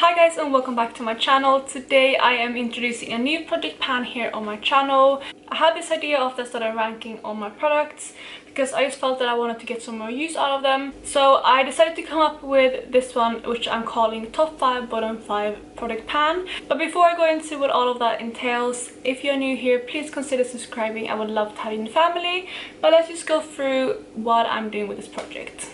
Hi guys, and welcome back to my channel. Today I am introducing a new project pan here on my channel. I had this idea after I started ranking all my products because I just felt that I wanted to get some more use out of them. So I decided to come up with this one, which I'm calling top 5 bottom 5 product pan. But before I go into what all of that entails, if you're new here, please consider subscribing. I would love to have you in the family. But let's just go through what I'm doing with this project.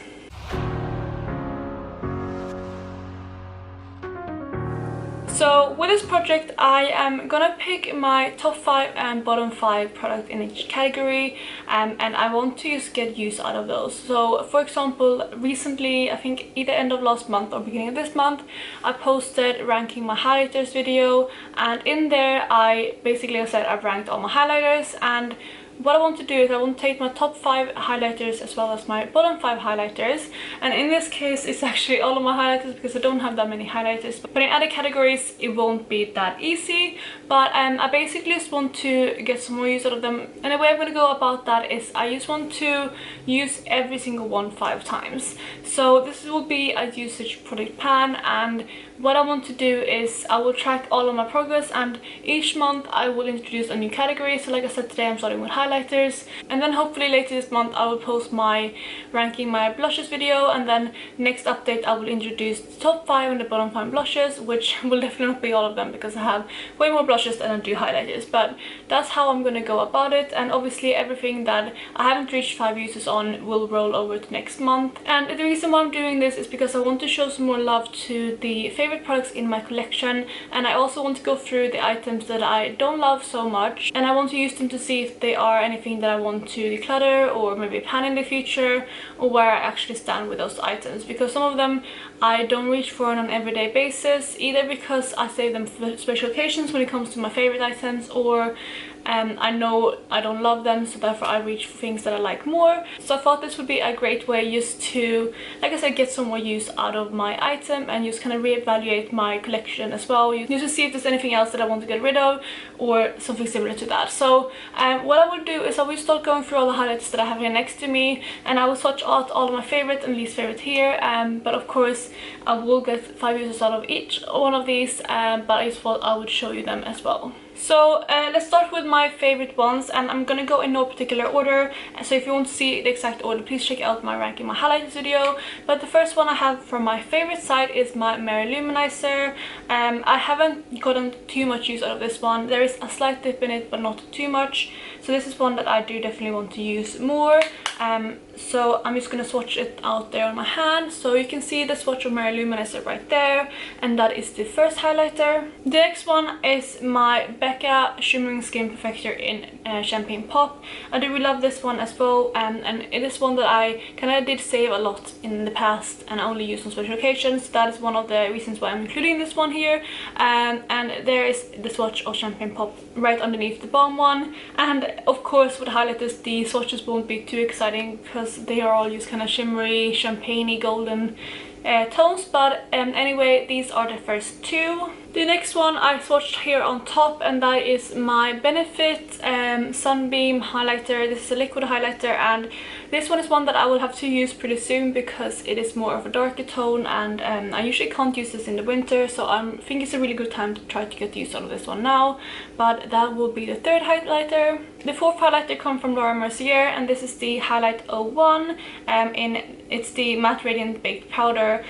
So with this project, I am gonna pick my top 5 and bottom 5 product in each category, and I want to just get use out of those. So for example, recently, I think either end of last month or beginning of this month, I posted ranking my highlighters video, and in there I basically said I've ranked all my highlighters, and what I want to do is I want to take my top 5 highlighters as well as my bottom 5 highlighters, and in this case it's actually all of my highlighters because I don't have that many highlighters, but in other categories it won't be that easy. But I basically just want to get some more use out of them, and the way I'm going to go about that is I just want to use every single one 5 times. So this will be a usage product pan, and what I want to do is I will track all of my progress, and each month I will introduce a new category. So like I said, today I'm starting with highlighters, and then hopefully later this month I will post my ranking my blushes video, and then next update I will introduce the top 5 and the bottom 5 blushes, which will definitely not be all of them because I have way more blushes than I do highlighters. But that's how I'm gonna go about it, and obviously everything that I haven't reached 5 uses on will roll over to next month. And the reason why I'm doing this is because I want to show some more love to the favorite products in my collection, and I also want to go through the items that I don't love so much, and I want to use them to see if they are anything that I want to declutter or maybe pan in the future, or where I actually stand with those items, because some of them I don't reach for on an everyday basis, either because I save them for special occasions when it comes to my favorite items, or I know I don't love them, so therefore I reach for things that I like more. So I thought this would be a great way just to, like I said, get some more use out of my item and just kind of reevaluate my collection as well. You need to see if there's anything else that I want to get rid of or something similar to that. So what I will do is I will start going through all the highlights that I have here next to me, and I will swatch out all of my favorite and least favorite here. But of course I will get 5 uses out of each one of these, but I just thought I would show you them as well. So let's start with my favorite ones, and I'm gonna go in no particular order. So if you want to see the exact order, please check out my ranking my highlighters video. But the first one I have from my favorite side is my Mirror Luminizer. I haven't gotten too much use out of this one. There is a slight dip in it, but not too much. So this is one that I do definitely want to use more. So I'm just gonna swatch it out there on my hand, so you can see the swatch of Mirror Luminizer right there, and that is the first highlighter. The next one is my Becca Shimmering Skin Perfector in Champagne Pop. I do really love this one as well, and it is one that I kind of did save a lot in the past and only use on special occasions. That is one of the reasons why I'm including this one here. And there is the swatch of Champagne Pop right underneath the bottom one. And of course with highlighters the swatches won't be too exciting because they are all just kind of shimmery, champagne-y, golden tones, but anyway, these are the first 2. The next one I swatched here on top, and that is my Benefit Sunbeam highlighter. This is a liquid highlighter, and this one is one that I will have to use pretty soon because it is more of a darker tone, and I usually can't use this in the winter, so I think it's a really good time to try to get use out of this one now. But that will be the 3rd highlighter. The 4th highlighter comes from Laura Mercier, and this is the Highlight 01. It's the Matte Radiant Baked Powder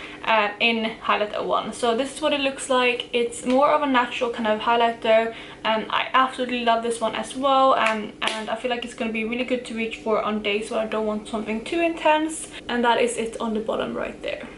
in Highlight 01. So this is what it looks like. It's more of a natural kind of highlighter, and I absolutely love this one as well, and I feel like it's going to be really good to reach for on days where I don't want something too intense. And that is it on the bottom right there.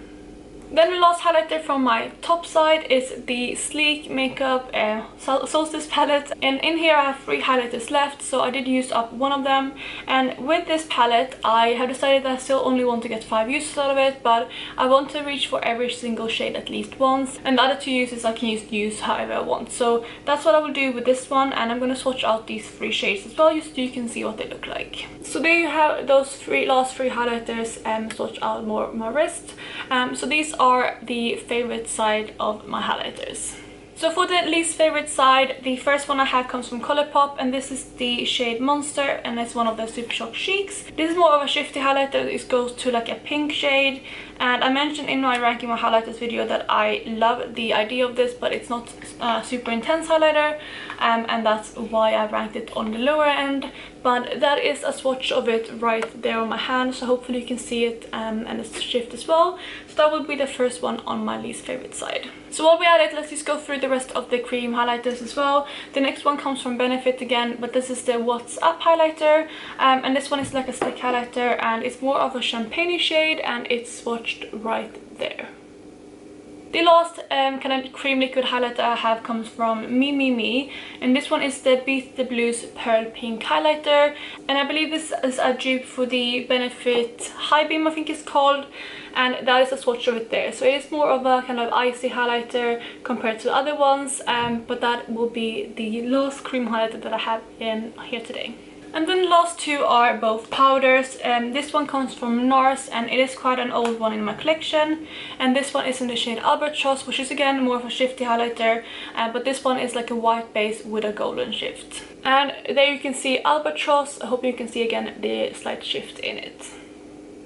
Then the last highlighter from my top side is the Sleek Makeup Solstice palette, and in here I have 3 highlighters left, so I did use up one of them. And with this palette I have decided that I still only want to get 5 uses out of it, but I want to reach for every single shade at least once, and the other 2 uses I can use however I want. So that's what I will do with this one, and I'm going to swatch out these 3 shades as well just so you can see what they look like. So there you have those last 3 highlighters swatched out my wrist. So these are the favorite side of my highlighters. So for the least favorite side, the first one I have comes from Colourpop, and this is the shade Monster, and it's one of the Super Shock Cheeks. This is more of a shifty highlighter. It goes to like a pink shade, And I mentioned in my ranking my highlighters video that I love the idea of this, but it's not a super intense highlighter, and that's why I ranked it on the lower end. But that is a swatch of it right there on my hand, so hopefully you can see it and the shift as well. So that would be the first one on my least favorite side. So while we're at it, let's just go through the rest of the cream highlighters as well. The next one comes from Benefit again, but this is the What's Up highlighter, and this one is like a stick highlighter, and it's more of a champagne shade, and it's swatched right there. The last kind of cream liquid highlighter I have comes from Me, and this one is the Beat the Blues Pearl Pink highlighter, and I believe this is a dupe for the Benefit High Beam, I think it's called, and that is a swatch of it there. So it is more of a kind of icy highlighter compared to the other ones, but that will be the last cream highlighter that I have in here today. And then the last two are both powders. This one comes from NARS, and it is quite an old one in my collection. And this one is in the shade Albatross, which is again more of a shifty highlighter, but this one is like a white base with a golden shift. And there you can see Albatross. I hope you can see again the slight shift in it.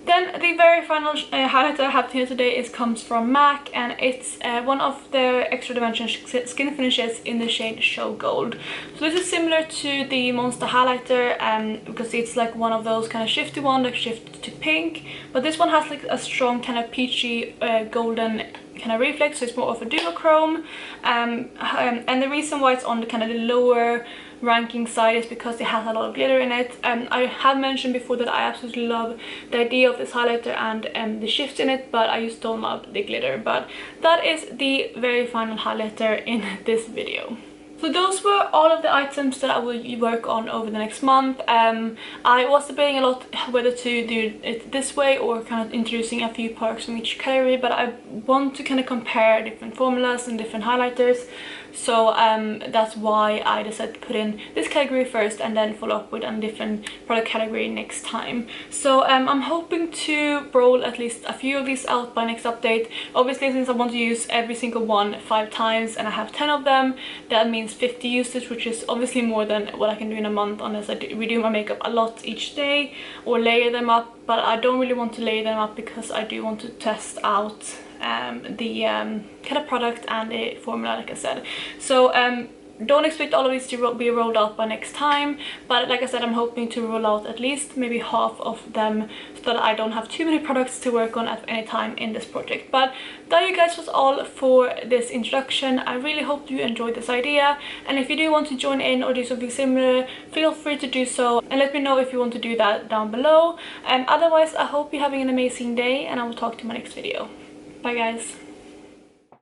Then the very final highlighter I have here today comes from MAC, and it's one of their extra dimension skin finishes in the shade Show Gold. So this is similar to the Monster highlighter because it's like one of those kind of shifty ones that shift to pink, but this one has like a strong kind of peachy golden kind of reflex, so it's more of a duochrome, and the reason why it's on the kind of the lower ranking side is because it has a lot of glitter in it. I have mentioned before that I absolutely love the idea of this highlighter and the shifts in it, but I just don't love the glitter. But that is the very final highlighter in this video. So those were all of the items that I will work on over the next month. I was debating a lot whether to do it this way or kind of introducing a few products from each category, but I want to kind of compare different formulas and different highlighters. So that's why I decided to put in this category first and then follow up with a different product category next time. So I'm hoping to roll at least a few of these out by next update. Obviously, since I want to use every single one 5 times and I have 10 of them, that means 50 usage, which is obviously more than what I can do in a month unless I redo my makeup a lot each day or layer them up. But I don't really want to layer them up because I do want to test out the kind of product and the formula, like I said. So don't expect all of these to be rolled out by next time, but like I said, I'm hoping to roll out at least maybe half of them so that I don't have too many products to work on at any time in this project. But that, you guys, was all for this introduction. I really hope you enjoyed this idea, and if you do want to join in or do something similar, feel free to do so and let me know if you want to do that down below. Otherwise, I hope you're having an amazing day, and I will talk to you in my next video. Bye guys.